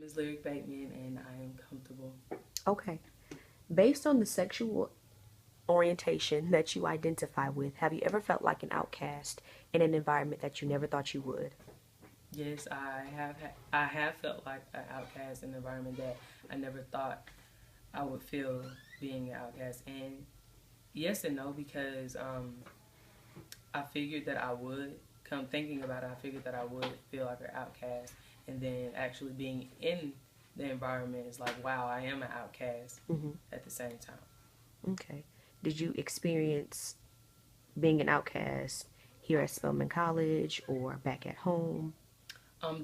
Ms. Lyric Bateman, and I am comfortable. Okay. Based on the sexual orientation that you identify with, have you ever felt like an outcast in an environment that you never thought you would? Yes, I have. I have felt like an outcast in an environment that I never thought I would feel being an outcast. And yes and no, because I figured that I would. Come thinking about it, I figured that I would feel like an outcast, and then actually being in the environment is like, wow, I am an outcast at the same time. Okay. Did you experience being an outcast here at Spelman College or back at home?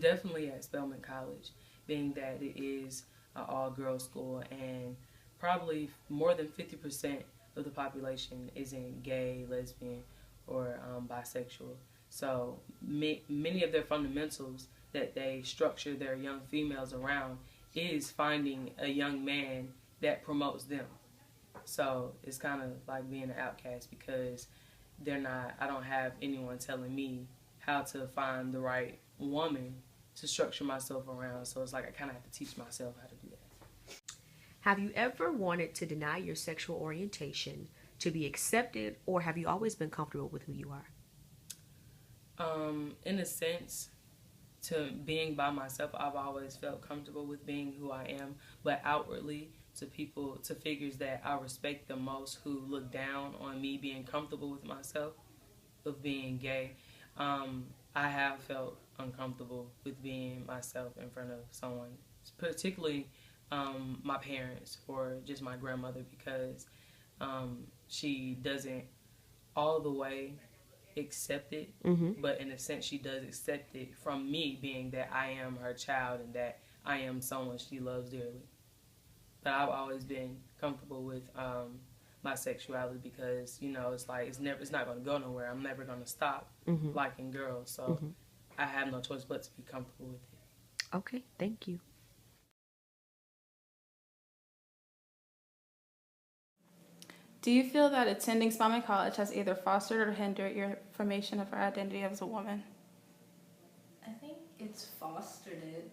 Definitely at Spelman College, being that it is an all-girls school, and probably more than 50% of the population isn't gay, lesbian, or bisexual. So many of their fundamentals that they structure their young females around is finding a young man that promotes them. So it's kind of like being an outcast because they're not. I don't have anyone telling me how to find the right woman to structure myself around. So it's like I kind of have to teach myself how to do that. Have you ever wanted to deny your sexual orientation to be accepted, or have you always been comfortable with who you are? In a sense, to being by myself, I've always felt comfortable with being who I am, but outwardly to people, to figures that I respect the most who look down on me being comfortable with myself, of being gay, I have felt uncomfortable with being myself in front of someone, particularly my parents or just my grandmother, because she doesn't all the way accept it, but in a sense she does accept it from me, being that I am her child and that I am someone she loves dearly. But I've always been comfortable with my sexuality because it's like it's not going to go nowhere. I'm never going to stop liking girls, so I have no choice but to be comfortable with it. Okay, thank you. Do you feel that attending Spelman College has either fostered or hindered your formation of your identity as a woman? I think it's fostered it.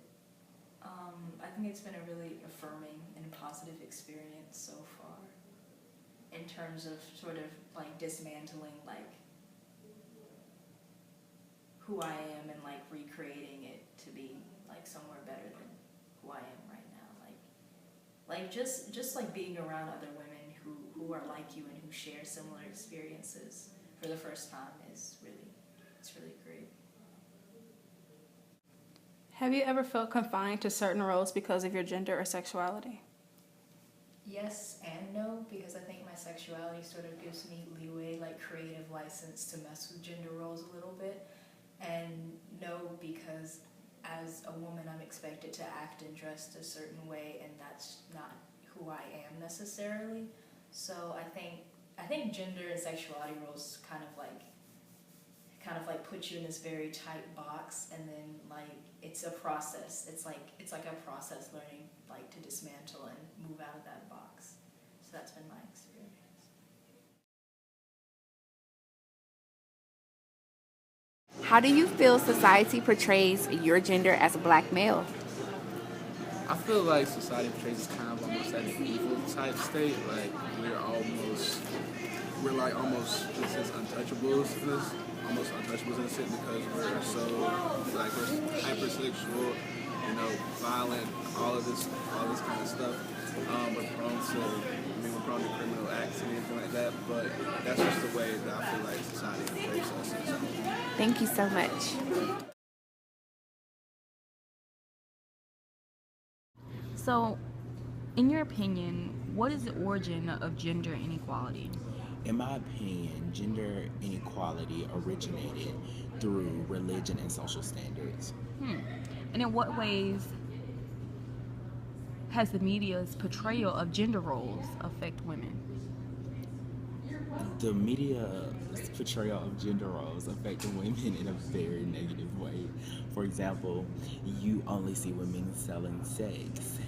I think it's been a really affirming and positive experience so far in terms of sort of like dismantling like who I am and like recreating it to be like somewhere better than who I am right now. Like just like being around other women who are like you and who share similar experiences for the first time it's really great. Have you ever felt confined to certain roles because of your gender or sexuality? Yes and no, because I think my sexuality sort of gives me leeway, like creative license to mess with gender roles a little bit. And no, because as a woman I'm expected to act and dress a certain way, and that's not who I am necessarily. So I think gender and sexuality roles kind of like put you in this very tight box, and then like it's a process. It's like a process learning like to dismantle and move out of that box. So that's been my experience. How do you feel society portrays your gender as a black male? I feel like society portrays us kind of almost at an evil type state. Like we're like almost this is untouchables in this, almost untouchables in a sense because we're so like we're hypersexual, violent, all this kind of stuff. We're prone to criminal acts and anything like that. But that's just the way that I feel like society portrays us. Thank you so much. So, in your opinion, what is the origin of gender inequality? In my opinion, gender inequality originated through religion and social standards. And in what ways has the media's portrayal of gender roles affect women? The media's portrayal of gender roles affect women in a very negative way. For example, you only see women selling sex